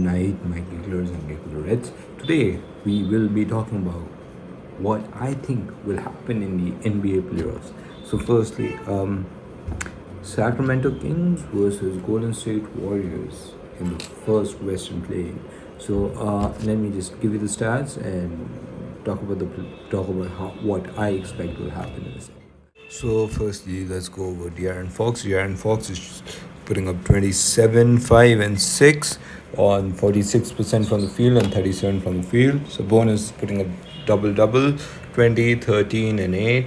night, my gigglers and gigglerettes. Today we will be talking about what I think will happen in the NBA playoffs. So, firstly, Sacramento Kings versus Golden State Warriors in the first Western play. So, let me just give you the stats and talk about what I expect will happen in this. So, firstly, let's go over De'Aaron Fox. De'Aaron Fox is putting up 27, 5, and 6 on 46% from the field and 37 from the field. Sabonis putting up double double, 20, 13, and 8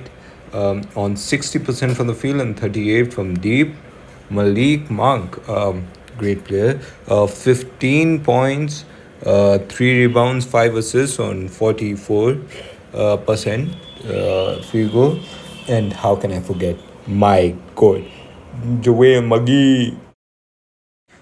on 60% from the field and 38 from deep. Malik Monk, great player, 15 points, 3 rebounds, 5 assists on 44% field goal. And how can I forget my God, Joel Magee?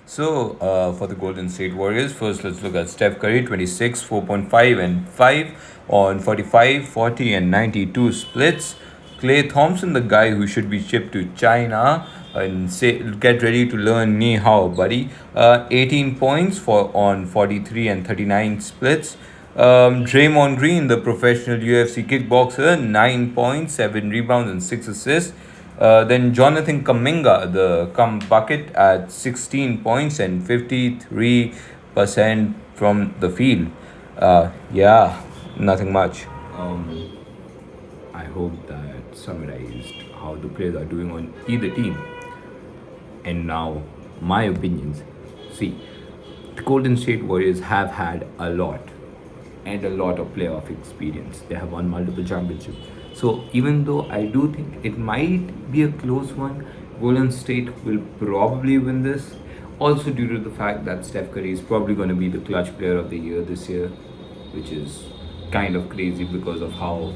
So, for the Golden State Warriors, first let's look at Steph Curry, 26, 4.5, and 5 on 45, 40, and 92 splits. Clay Thompson, the guy who should be shipped to China and say, get ready to learn Ni Hao, buddy. 18 points for on 43 and 39 splits. Draymond Green, the professional UFC kickboxer, 9 points, 7 rebounds, and 6 assists. Then Jonathan Kaminga, the come bucket at 16 points and 53% from the field. Yeah, nothing much. I hope that summarized how the players are doing on either team. And now, my opinions. See, the Golden State Warriors have had a lot and a lot of playoff experience. They have won multiple championships. So even though I do think it might be a close one, Golden State will probably win this. Also due to the fact that Steph Curry is probably going to be the clutch player of the year this year, which is kind of crazy because of how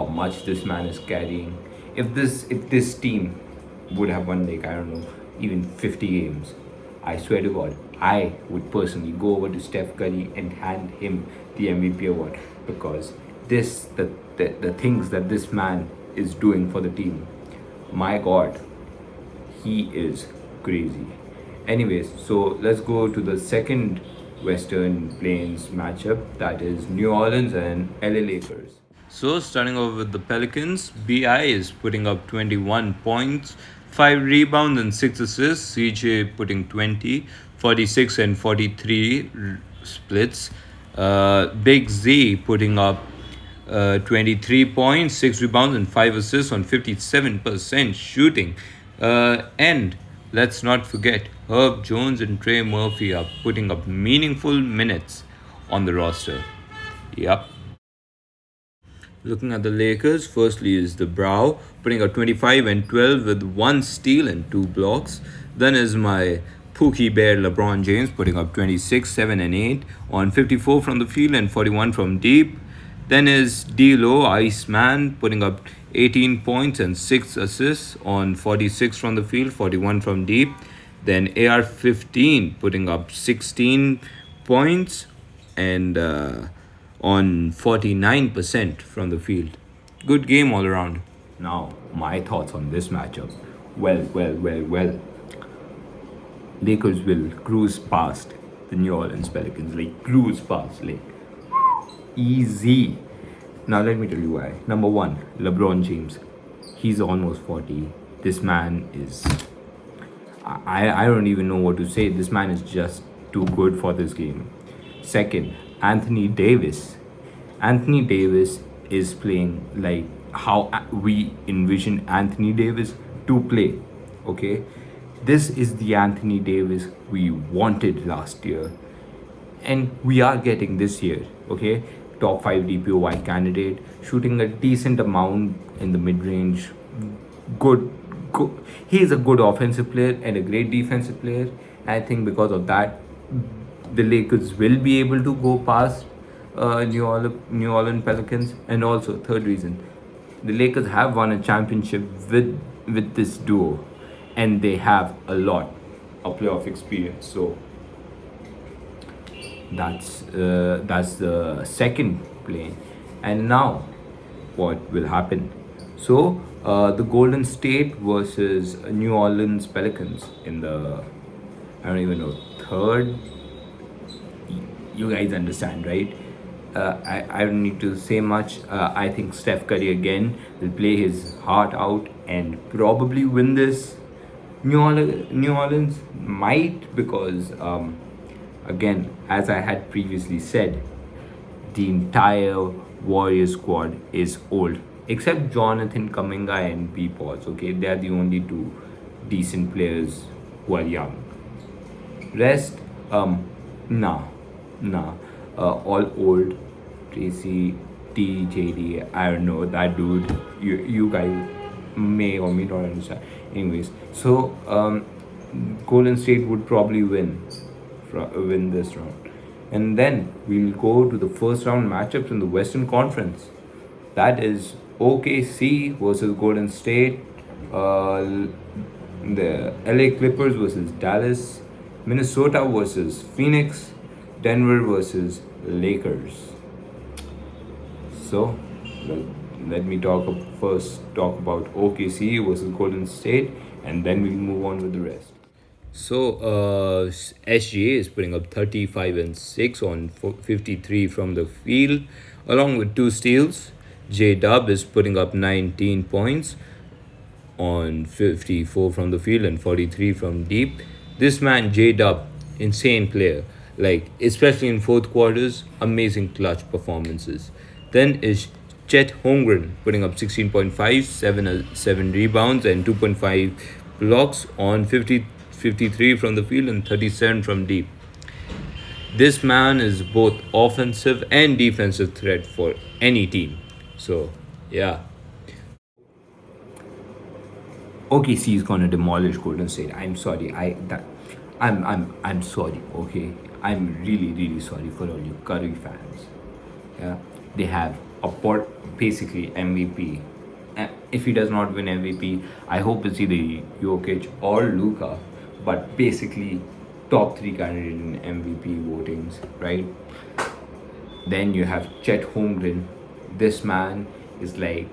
much this man is carrying. If this team would have won, like, I don't know, even 50 games, I swear to God, I would personally go over to Steph Curry and hand him the MVP award, because the things that this man is doing for the team, my God, he is crazy. Anyways, so let's go to the second Western Plains matchup, that is New Orleans and LA Lakers. So, starting off with the Pelicans, BI is putting up 21 points, 5 rebounds, and 6 assists. CJ putting 20, 46, and 43 splits. Big Z putting up 23 points, 6 rebounds, and 5 assists on 57% shooting. And let's not forget, Herb Jones and Trey Murphy are putting up meaningful minutes on the roster. Yep. Looking at the Lakers, firstly is the Brow, putting up 25 and 12 with 1 steal and 2 blocks. Then is my Pookie Bear LeBron James, putting up 26, 7 and 8 on 54 from the field and 41 from deep. Then is D'Lo, Iceman, putting up 18 points and 6 assists on 46 from the field, 41 from deep. Then AR-15, putting up 16 points and on 49% from the field. Good game all around. Now, my thoughts on this matchup. Well. Lakers will cruise past the New Orleans Pelicans. Like, cruise past. Like, easy. Now, let me tell you why. Number one, LeBron James. He's almost 40. This man is. I don't even know what to say. This man is just too good for this game. Second, Anthony Davis. Anthony Davis is playing like how we envision Anthony Davis to play. Okay, this is the Anthony Davis we wanted last year, and we are getting this year. Okay, top 5 DPOY candidate, shooting a decent amount in the mid range. Good. He is a good offensive player and a great defensive player. I think because of that, the Lakers will be able to go past New Orleans Pelicans. And also, third reason, the Lakers have won a championship with this duo, and they have a lot of playoff experience. So that's the second play. And now, what will happen? So, the Golden State versus New Orleans Pelicans in the, I don't even know, third You guys understand, right? I don't need to say much. I think Steph Curry again will play his heart out and probably win this. New Orleans might, because again, as I had previously said, the entire Warrior squad is old, except Jonathan Kaminga and P. Potts. Okay, they are the only two decent players who are young. Rest, nah, nah. All old. Tracy, TJD, I don't know that dude. You guys may or may not understand. Anyways, so Golden State would probably win this round, and then we'll go to the first round matchups in the Western Conference. That is OKC versus Golden State, the LA Clippers versus Dallas, Minnesota versus Phoenix, Denver versus Lakers. So, well, let me first talk about OKC versus Golden State, and then we'll move on with the rest. So, SGA is putting up 35 and 6 on 53 from the field, along with 2 steals. J Dub is putting up 19 points on 54 from the field and 43 from deep. This man, J Dub, insane player. Like, especially in fourth quarters, amazing clutch performances. Then is Chet Holmgren putting up 16.5, 7 rebounds, and 2.5 blocks on 53 from the field and 37 from deep. This man is both offensive and defensive threat for any team. So, yeah. OKC is gonna demolish Golden State. I'm sorry. I'm sorry. Okay, I'm really sorry for all you Curry fans. Yeah, they have a basically MVP. If he does not win MVP, I hope it's either Jokic or Luka. But basically, top three candidate in MVP votings, right? Then you have Chet Holmgren. This man is like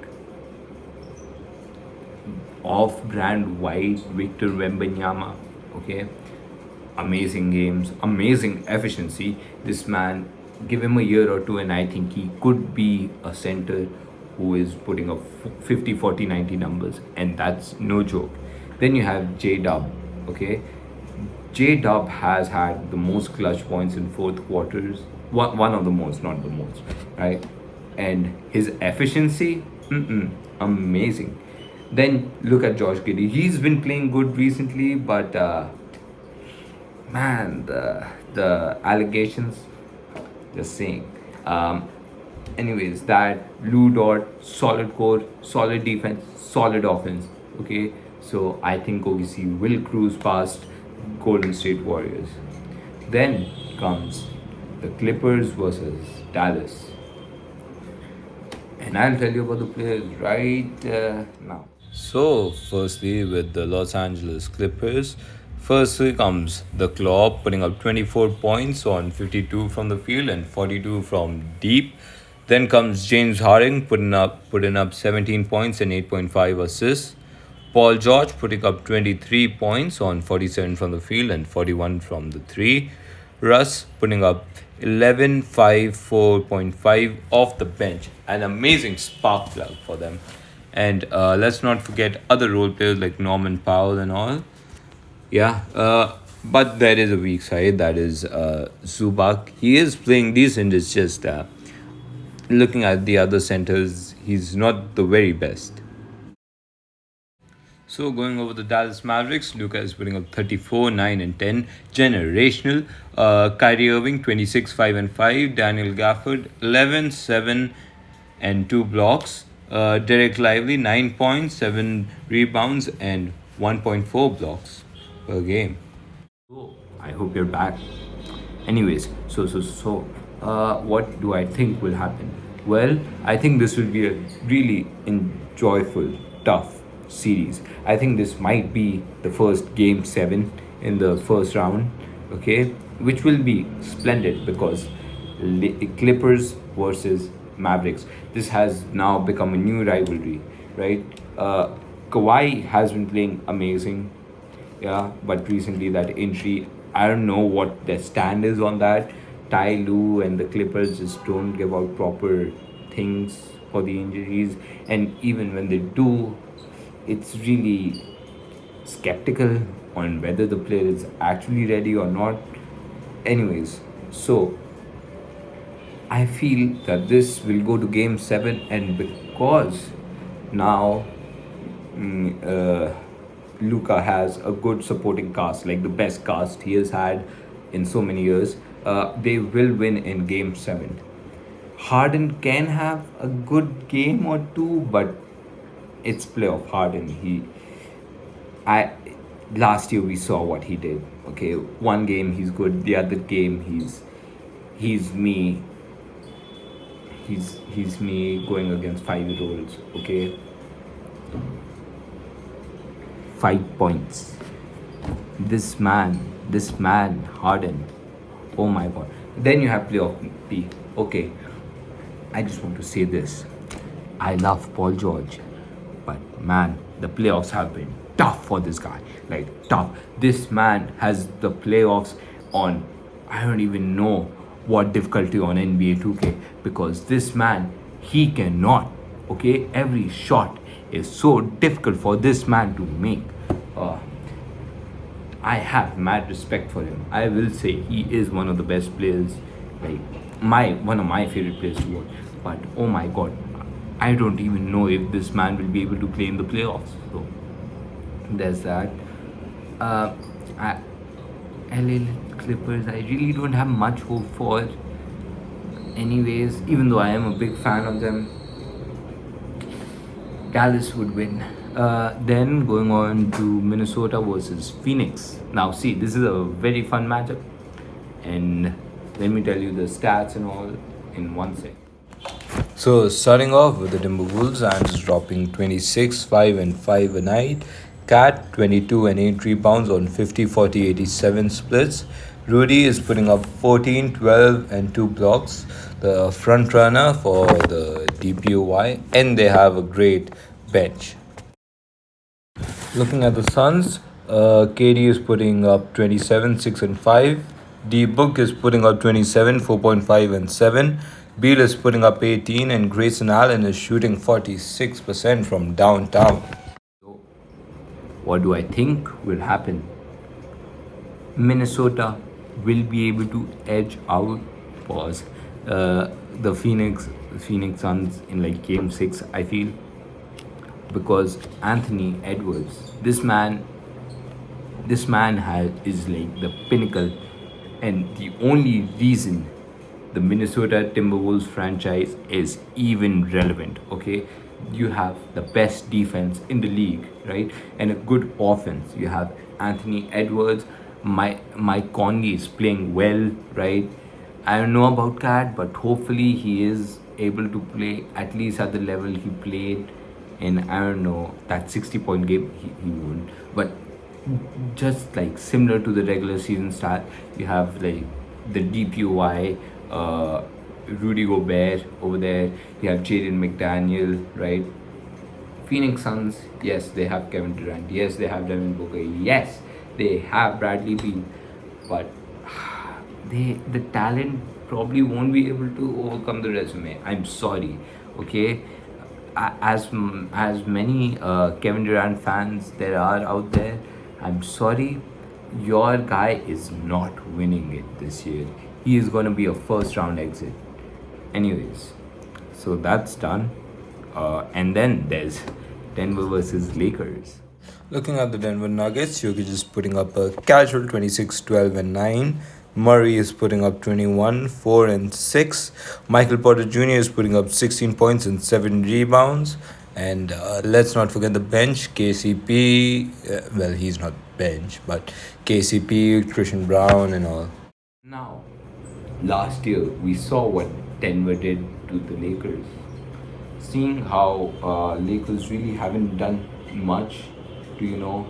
off-brand white Victor Wembanyama. Okay, amazing games, amazing efficiency. This man, give him a year or two, and I think he could be a center who is putting up 50, 40, 90 numbers, and that's no joke. Then you have J Dub. Okay, J Dub has had the most clutch points in fourth quarters. One of the most, not the most, right? And his efficiency, amazing. Then look at Josh Giddey. He's been playing good recently, but man, the allegations, just saying. Anyways, that Lou Dort, solid core, solid defense, solid offense. Okay, so I think OKC will cruise past Golden State Warriors. Then comes the Clippers versus Dallas, and I'll tell you about the players right now. So, firstly, with the Los Angeles Clippers, firstly comes the Claw putting up 24 points on 52 from the field and 42 from deep. Then comes James Harden putting up 17 points and 8.5 assists. Paul George putting up 23 points on 47 from the field and 41 from the three. Russ putting up 11, 5, 4.5 off the bench. An amazing spark plug for them. And let's not forget other role players like Norman Powell and all. Yeah, but there is a weak side, that is Zubac. He is playing decent, it's just looking at the other centers, he's not the very best. So going over the Dallas Mavericks, Luka is putting up 34, 9 and 10. Generational. Kyrie Irving 26, 5 and 5. Daniel Gafford 11, 7 and 2 blocks. Derek Lively 9 points, 7 rebounds and 1.4 blocks per game. So I hope you're back. Anyways, so what do I think will happen? Well, I think this will be a really enjoyable, tough series. I think this might be the first game 7 in the first round, okay, which will be splendid because Clippers versus Mavericks. This has now become a new rivalry, right? Kawhi has been playing amazing, yeah, but recently that injury, I don't know what their stand is on that. Ty Lue and the Clippers just don't give out proper things for the injuries, and even when they do, it's really skeptical on whether the player is actually ready or not. Anyways, so I feel that this will go to game 7, and because now Luca has a good supporting cast, like the best cast he has had in so many years, they will win in game 7. Harden can have a good game or two, but it's playoff Harden. I last year we saw what he did. Okay, one game he's good, the other game he's me. He's me going against 5-year-olds. Okay, 5 points. This man, Harden. Oh my God. Then you have playoff P. Okay, I just want to say this. I love Paul George, but man, the playoffs have been tough for this guy. Like, tough. This man has the playoffs on, I don't even know what difficulty on NBA 2K, because this man, he cannot. Okay, every shot is so difficult for this man to make. Uh, I have mad respect for him. I will say he is one of the best players, like my one of my favorite players to watch. But oh my God, I don't even know if this man will be able to play in the playoffs. So there's that. Uh, I, LA Clippers, I really don't have much hope for. Anyways, even though I am a big fan of them, Dallas would win. Then going on to Minnesota versus Phoenix. Now, see, this is a very fun matchup, and let me tell you the stats and all in one sec. So, starting off with the Timberwolves, and just dropping 26, 5 and 5 a night. Cat 22 and 8 rebounds on 50, 40, 87 splits. Rudy is putting up 14, 12 and 2 blocks. The front runner for the DPOY, and they have a great bench. Looking at the Suns, KD is putting up 27, 6 and 5. D Book is putting up 27, 4.5 and 7. Beal is putting up 18, and Grayson Allen is shooting 46% from downtown. So, what do I think will happen? Minnesota will be able to edge out pause the Phoenix Suns in like game 6, I feel, because Anthony Edwards, this man is like the pinnacle, and the only reason the Minnesota Timberwolves franchise is even relevant. Okay, you have the best defense in the league, right, and a good offense. You have Anthony Edwards. Mike Conley is playing well, right? I don't know about Cat, but hopefully he is able to play at least at the level he played in, I don't know, that 60-point game. He won't, but just like similar to the regular season start, you have like the DPOY, Rudy Gobert over there. You have Jaden McDaniel, right? Phoenix Suns, yes, they have Kevin Durant. Yes, they have Devin Booker. Yes, they have Bradley Beal, but the talent probably won't be able to overcome the resume. I'm sorry, okay. As many Kevin Durant fans there are out there, I'm sorry, your guy is not winning it this year. He is gonna be a first round exit. Anyways, so that's done. And then there's Denver versus Lakers. Looking at the Denver Nuggets, Jokic is putting up a casual 26, 12 and 9. Murray is putting up 21, 4 and 6. Michael Porter Jr. is putting up 16 points and 7 rebounds. And let's not forget the bench, KCP. Well, he's not bench, but KCP, Christian Brown, and all. Now, last year we saw what Denver did to the Lakers. Seeing how Lakers really haven't done much to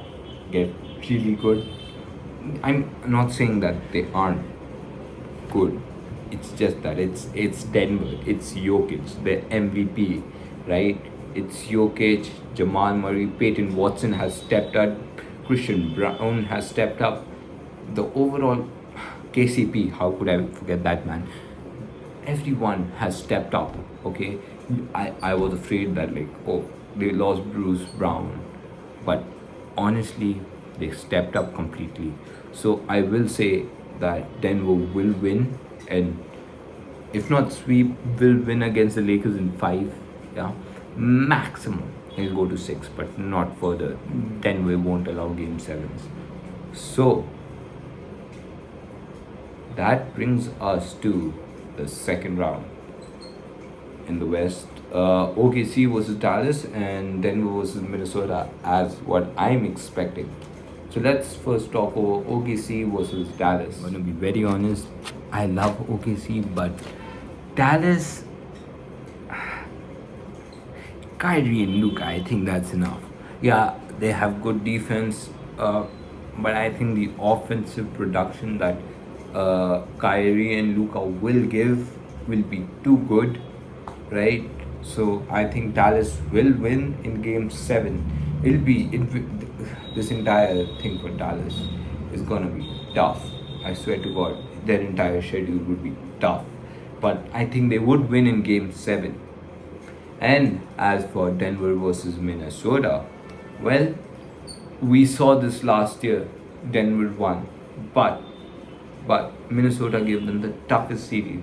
get really good. I'm not saying that they aren't good. It's just that it's Denver. It's Jokic, the MVP, right? It's Jokic, Jamal Murray, Peyton Watson has stepped up, Christian Brown has stepped up. The overall KCP, how could I forget that man? Everyone has stepped up. Okay, I was afraid that like, oh, they lost Bruce Brown, but honestly they stepped up completely. So I will say that Denver will win, and if not sweep, will win against the Lakers in 5. Yeah, maximum he'll go to 6, but not further. Denver won't allow game 7s. So that brings us to the second round in the West. OKC versus Dallas and Denver versus Minnesota, as what I'm expecting. So let's first talk over OKC versus Dallas. I'm gonna be very honest. I love OKC, but Dallas, Kyrie and Luka, I think that's enough. Yeah, they have good defense, but I think the offensive production that Kyrie and Luka will give will be too good, right? So I think Dallas will win in Game 7. This entire thing for Dallas is gonna be tough. I swear to God, their entire schedule would be tough. But I think they would win in Game 7. And as for Denver versus Minnesota, well, we saw this last year. Denver won, but Minnesota gave them the toughest series.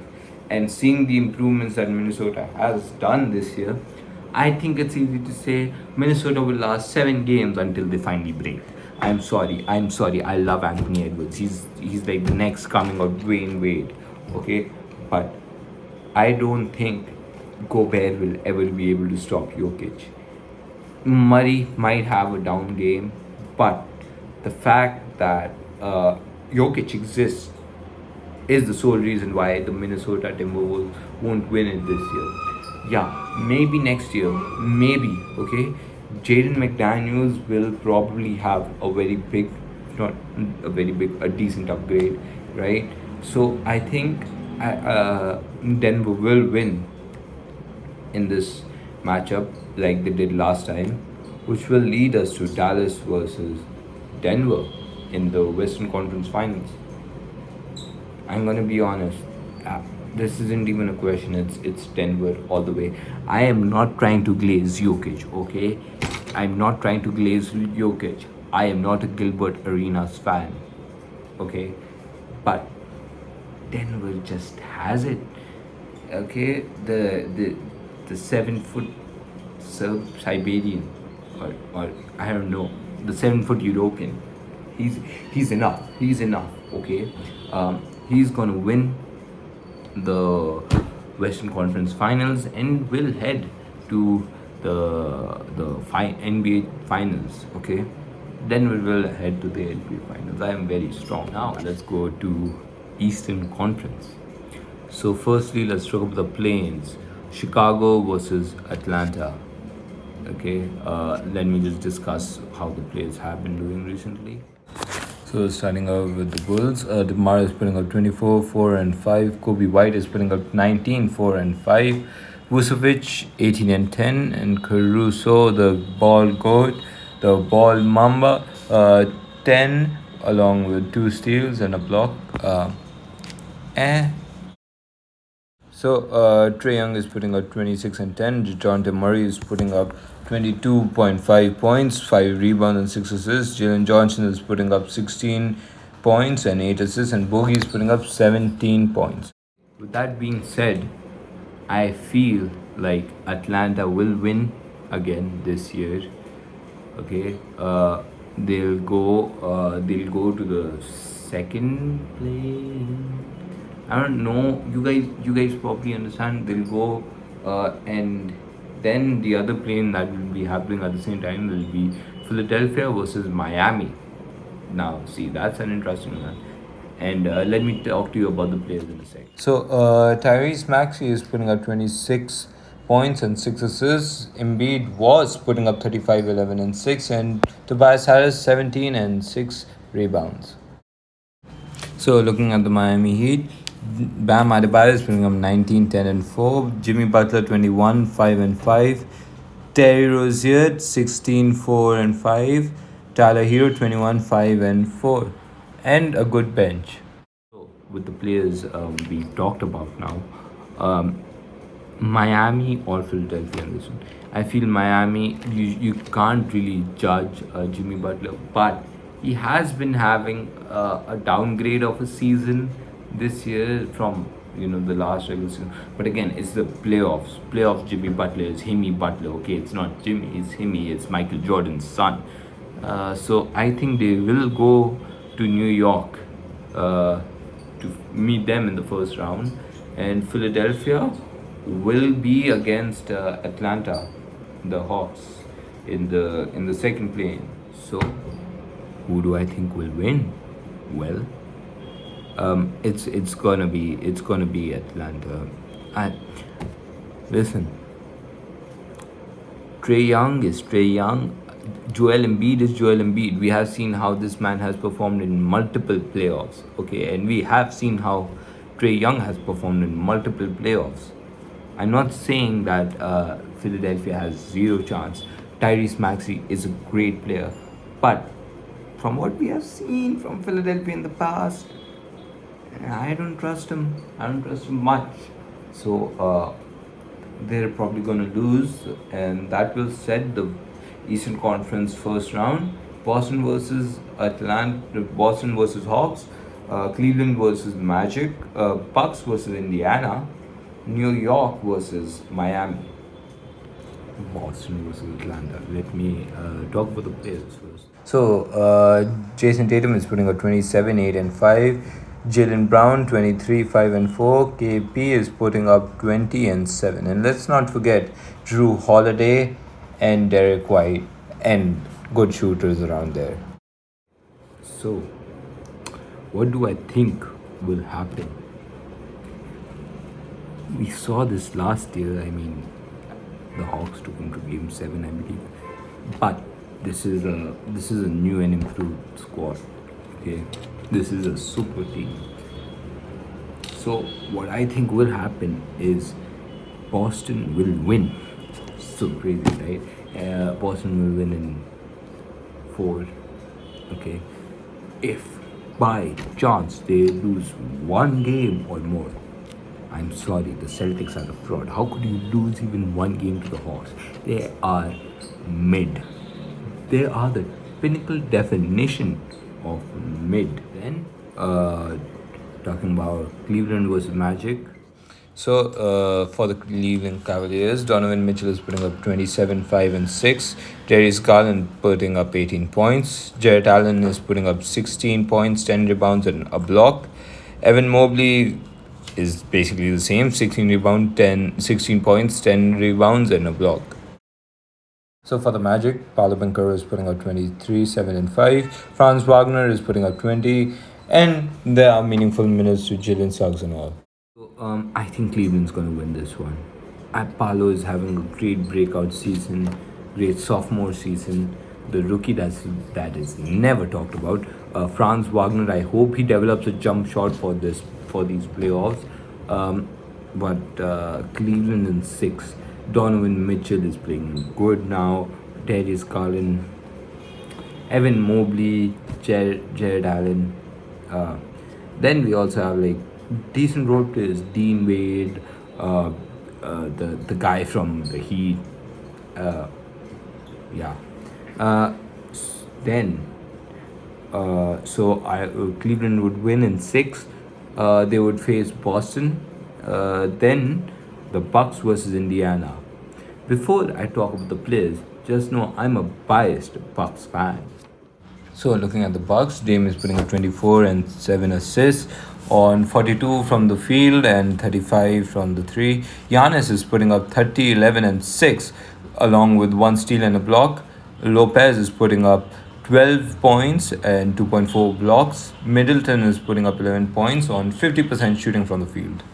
And seeing the improvements that Minnesota has done this year, I think it's easy to say Minnesota will last 7 games until they finally break. I'm sorry. I love Anthony Edwards. He's like the next coming of Dwayne Wade. Okay, but I don't think Gobert will ever be able to stop Jokic. Murray might have a down game, but the fact that Jokic exists is the sole reason why the Minnesota Timberwolves won't win it this year. Yeah, maybe next year, maybe, okay? Jaden McDaniels will probably have a very big, not a very big, a decent upgrade, right? So I think Denver will win in this matchup like they did last time, which will lead us to Dallas versus Denver in the Western Conference Finals. I'm gonna be honest. This isn't even a question. It's Denver all the way. I am not trying to glaze Jokic, okay? I'm not trying to glaze Jokic. I am not a Gilbert Arenas fan, okay? But Denver just has it, okay? The 7 foot Siberian, or I don't know, the 7 foot European. He's enough. He's enough. Okay, he's gonna win the Western Conference Finals and will head to the NBA Finals. Okay, then we will head to the NBA Finals. I am very strong. Now let's go to Eastern Conference. So firstly, let's talk about the plains. Chicago versus Atlanta. Okay, let me just discuss how the players have been doing recently. So starting out with the Bulls, DeMar is putting up 24, 4 and 5. Kobe White is putting up 19, 4 and 5. Vucevic 18 and 10, and Caruso, the ball goat, the ball mamba, 10, along with 2 steals and a block. So Trae Young is putting up 26 and 10. DeJounte Murray is putting up 22.5 points, 5 rebounds and 6 assists. Jalen Johnson is putting up 16 points and 8 assists, and Bogey is putting up 17 points. With that being said, I feel like Atlanta will win again this year. Okay, they'll go to the second place. I don't know. You guys probably understand. They'll go, and then the other plane that will be happening at the same time will be Philadelphia versus Miami. Now, see, that's an interesting one. And let me talk to you about the players in a sec. So, Tyrese Maxey is putting up 26 points and 6 assists. Embiid was putting up 35, 11 and 6. And Tobias Harris 17 and 6 rebounds. So, looking at the Miami Heat, Bam Adebayo is putting up 19, 10 and 4. Jimmy Butler 21, 5 and 5. Terry Rozier 16, 4 and 5. Tyler Hero 21, 5 and 4. And a good bench. So with the players we talked about now, um, Miami or Philadelphia in this one. I feel Miami, you can't really judge Jimmy Butler, but he has been having a downgrade of a season this year from the last regular season. But again, it's the playoffs. Playoffs. Jimmy Butler is Himmy Butler. Okay, it's not Jimmy. It's Himmy. It's Michael Jordan's son. So I think they will go to New York to meet them in the first round, and Philadelphia will be against Atlanta, the Hawks, in the second play. So, who do I think will win? Well, it's gonna be Atlanta. I listen. Trey Young is Trey Young. Joel Embiid is Joel Embiid. We have seen how this man has performed in multiple playoffs. Okay, and we have seen how Trey Young has performed in multiple playoffs. I'm not saying that Philadelphia has zero chance. Tyrese Maxey is a great player, but from what we have seen from Philadelphia in the past, I don't trust him. I don't trust him much. So they're probably going to lose, and that will set the Eastern Conference first round. Boston versus Atlanta, Boston versus Hawks, Cleveland versus Magic, Bucks versus Indiana, New York versus Miami, Boston versus Atlanta. Let me talk about the players first. So, Jason Tatum is putting up 27, 8, and 5. Jalen Brown, 23, 5, and 4. KP is putting up 20 and 7. And let's not forget Drew Holiday and Derek White and good shooters around there. So, what do I think will happen? We saw this last year. I mean, the Hawks took him to Game 7, I believe. But this is a new and improved squad. Okay, this is a super team. So what I think will happen is Boston will win. So crazy, right? Boston will win in 4. Okay, if by chance they lose one game or more, I'm sorry, the Celtics are a fraud. How could you lose even one game to the Hawks? They are mid. They are the pinnacle definition of mid. Then, talking about Cleveland versus Magic. So, for the Cleveland Cavaliers, Donovan Mitchell is putting up 27, 5, and 6. Darius Garland putting up 18 points. Jarrett Allen is putting up 16 points, 10 rebounds, and a block. Evan Mobley is basically the same 16 points, 10 rebounds, and a block. So for the Magic, Paolo Banchero is putting up 23, 7, and 5. Franz Wagner is putting up 20. And there are meaningful minutes to Jalen Suggs and all. So, I think Cleveland's going to win this one. Paolo is having a great breakout season, great sophomore season. The rookie that is never talked about. Franz Wagner, I hope he develops a jump shot for these playoffs. But Cleveland in 6. Donovan Mitchell is playing good now. Darius Garland, Evan Mobley, Jared Allen. Then we also have like decent role players. Dean Wade, the guy from the Heat. Yeah. Then, Cleveland would win in 6. They would face Boston. Then the Bucks versus Indiana. Before I talk about the players, just know I'm a biased Bucks fan. So looking at the Bucks, Dame is putting up 24 and 7 assists on 42 from the field and 35 from the 3. Giannis is putting up 30, 11, and 6 along with 1 steal and a block. Lopez is putting up 12 points and 2.4 blocks. Middleton is putting up 11 points on 50% shooting from the field.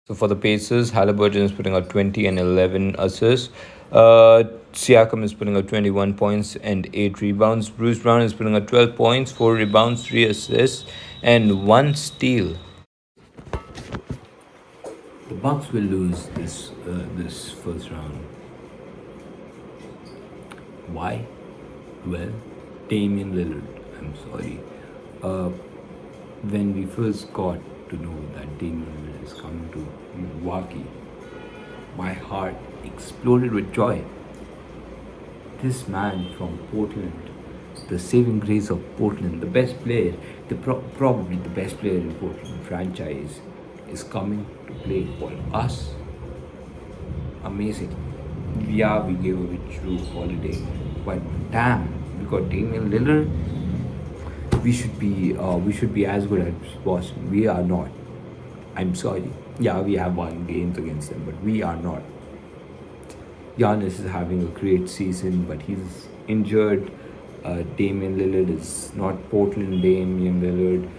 So for the Pacers, Halliburton is putting up 20 and 11 assists. Siakam is putting up 21 points and 8 rebounds. Bruce Brown is putting up 12 points, 4 rebounds, 3 assists, and 1 steal. The Bucks will lose this first round. Why? Well, Damian Lillard. I'm sorry. When we first got to know that Damian Lillard is coming to Milwaukee, my heart exploded with joy. This man from Portland, the saving grace of Portland, the best player, probably the best player in Portland franchise, is coming to play for us. Amazing. Yeah, we gave away Drew Holiday, but damn, we got Damian Lillard. We should be as good as Boston. We are not. I'm sorry. Yeah, we have won games against them, but we are not. Giannis is having a great season, but he's injured. Damian Lillard is not Portland Damian Lillard.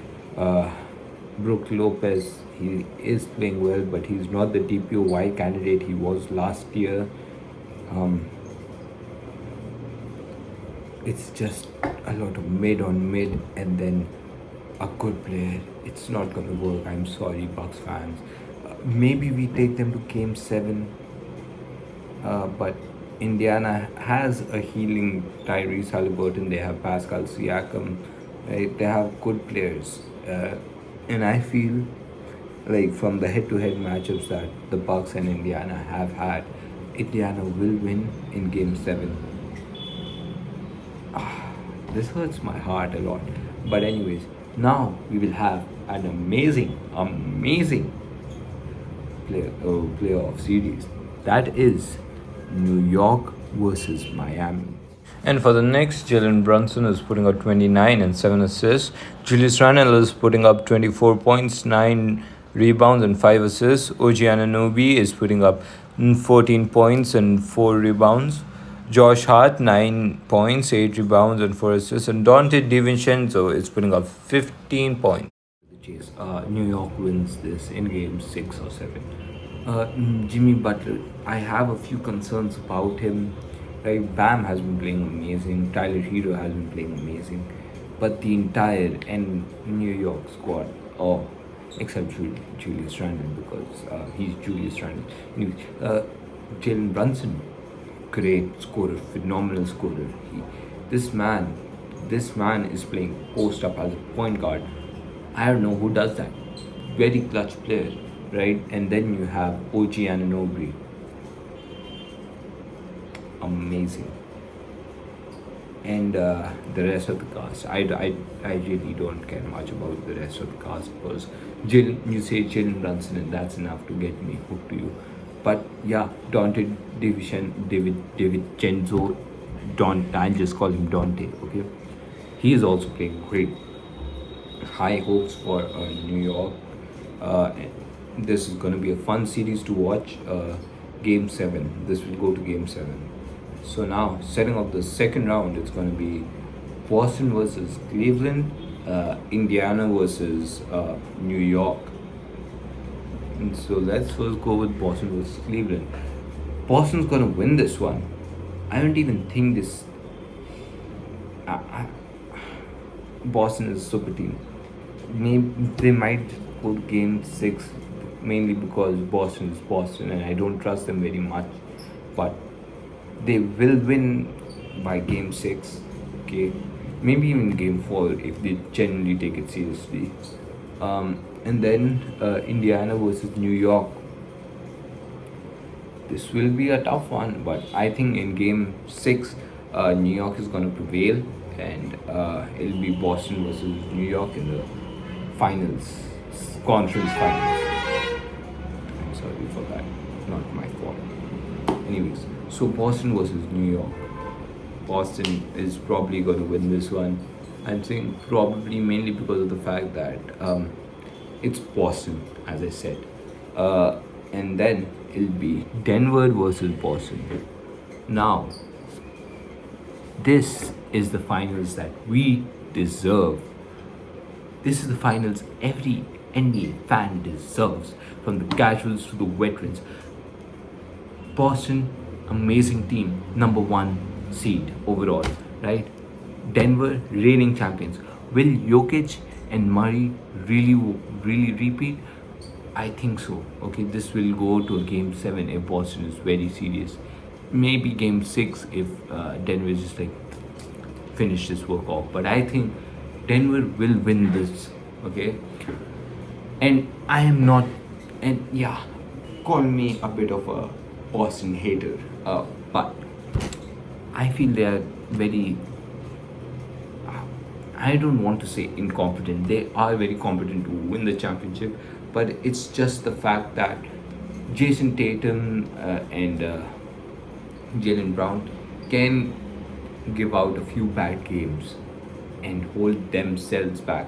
Brook Lopez, he is playing well, but he's not the DPOY candidate he was last year. Um, it's just a lot of mid on mid, and then a good player. It's not gonna work. I'm sorry, Bucks fans. Maybe we take them to Game 7, but Indiana has a healing Tyrese Halliburton. They have Pascal Siakam. Right? They have good players, and I feel like from the head-to-head matchups that the Bucks and Indiana have had, Indiana will win in Game 7. This hurts my heart a lot. But anyways, now we will have an amazing playoff series. That is New York versus Miami. And for the next, Jalen Brunson is putting up 29 and 7 assists. Julius Randle is putting up 24 points, 9 rebounds, and 5 assists. OG Anunoby is putting up 14 points and 4 rebounds. Josh Hart, 9 points, 8 rebounds, and 4 assists. And Dante DiVincenzo is putting up 15 points. New York wins this in game 6 or 7. Jimmy Butler, I have a few concerns about him. Right, Bam has been playing amazing. Tyler Hero has been playing amazing, but the entire New York squad, except Julius Randle, because he's Julius Randle. Anyway, Jalen Brunson, great scorer, phenomenal scorer. This man is playing post up as a point guard. I don't know who does that. Very clutch player, right? And then you have OG Anunoby. Amazing. And the rest of the cast, I really don't care much about the rest of the cast, because you say Jalen Brunson and that's enough to get me hooked to you. But yeah, Dante DiVincenzo, I'll just call him Dante, okay? He is also playing great. High hopes for New York. This is going to be a fun series to watch. Game 7. This will go to Game 7. So now, setting up the second round, it's going to be Boston versus Cleveland, Indiana versus New York. And so let's first go with Boston versus Cleveland. Boston's going to win this one. I don't even think this. Boston is a super team. Maybe they might go to Game 6, mainly because Boston is Boston and I don't trust them very much. But they will win by Game 6, okay? Maybe even Game 4 if they genuinely take it seriously. And then Indiana versus New York. This will be a tough one, but I think in Game 6, New York is going to prevail, and it'll be Boston versus New York in the finals, conference finals. I'm sorry for that, not my fault. Anyways, so Boston versus New York. Boston is probably going to win this one. I'm saying probably mainly because of the fact that it's Boston, as I said. And then it'll be Denver versus Boston. Now, this is the finals that we deserve. This is the finals every NBA fan deserves, from the casuals to the veterans. Boston, amazing team, number 1 seed overall, right? Denver, reigning champions. Will Jokic and Murray really repeat? I think so. Okay, this will go to a Game 7 if Boston is very serious. Maybe Game 6 if Denver just like finish this work off. But I think Denver will win this Okay, and I am not, and yeah, call me a bit of a Boston hater, but I feel they are very, I don't want to say incompetent. They are very competent to win the championship, but it's just the fact that Jason Tatum and Jalen Brown can give out a few bad games and hold themselves back.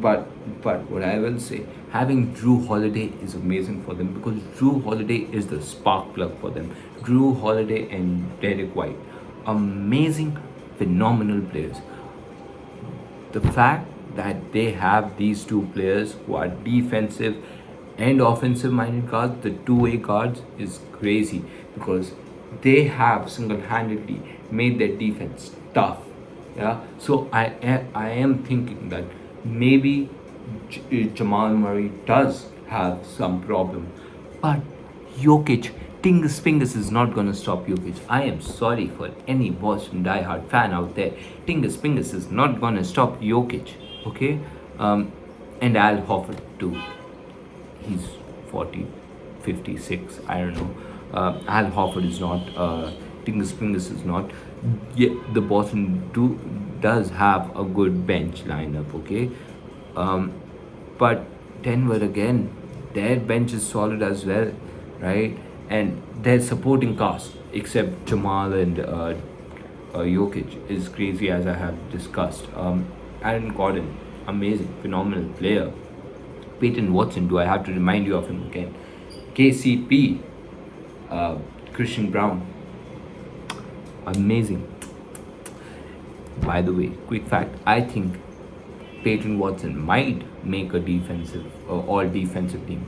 But what I will say, having Drew Holiday is amazing for them because Drew Holiday is the spark plug for them. Drew Holiday and Derek White, amazing, phenomenal players. The fact that they have these two players who are defensive and offensive minded guards, the two-way guards, is crazy because they have single-handedly made their defense tough. Yeah, so I am thinking that maybe Jamal Murray does have some problem, but Jokic, Tingus Fingers is not gonna stop Jokic. I am sorry for any Boston diehard fan out there. Tingus Fingers is not gonna stop Jokic. Okay, and Al Horford too. He's 40, 56. I don't know. Al Horford is not. Tingus Fingers is not. Yeah, the Boston does have a good bench lineup. Okay, um, but Denver again, their bench is solid as well, right? And their supporting cast, except Jamal and Jokic, is crazy as I have discussed. Aaron Gordon, amazing, phenomenal player. Peyton Watson, do I have to remind you of him again? KCP, Christian Brown, amazing. By the way, quick fact, I think Peyton Watson might make a defensive, all defensive team.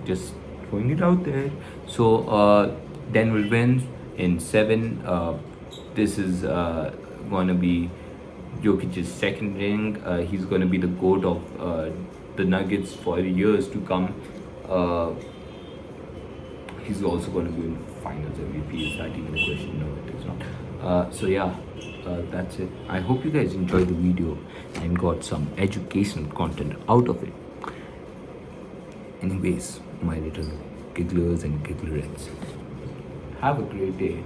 Just throwing it out there. So Denver wins in 7. This is gonna be Jokic's second ring. He's gonna be the goat of the Nuggets for years to come. He's also going to be in finals MVP. Is that even a question? No, it is not. So yeah, that's it. I hope you guys enjoyed the video and got some educational content out of it. Anyways, my little gigglers and gigglerettes, have a great day.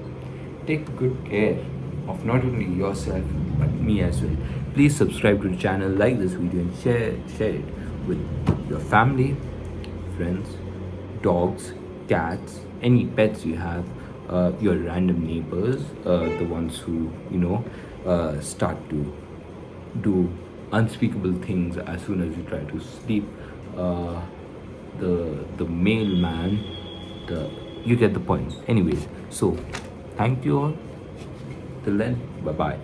Take good care of not only yourself but me as well. Please subscribe to the channel, like this video, and share it with your family, friends, dogs, cats, any pets you have, your random neighbors, the ones who start to do unspeakable things as soon as you try to sleep. The mailman, the you get the point. Anyways, so thank you all. Till then, bye bye.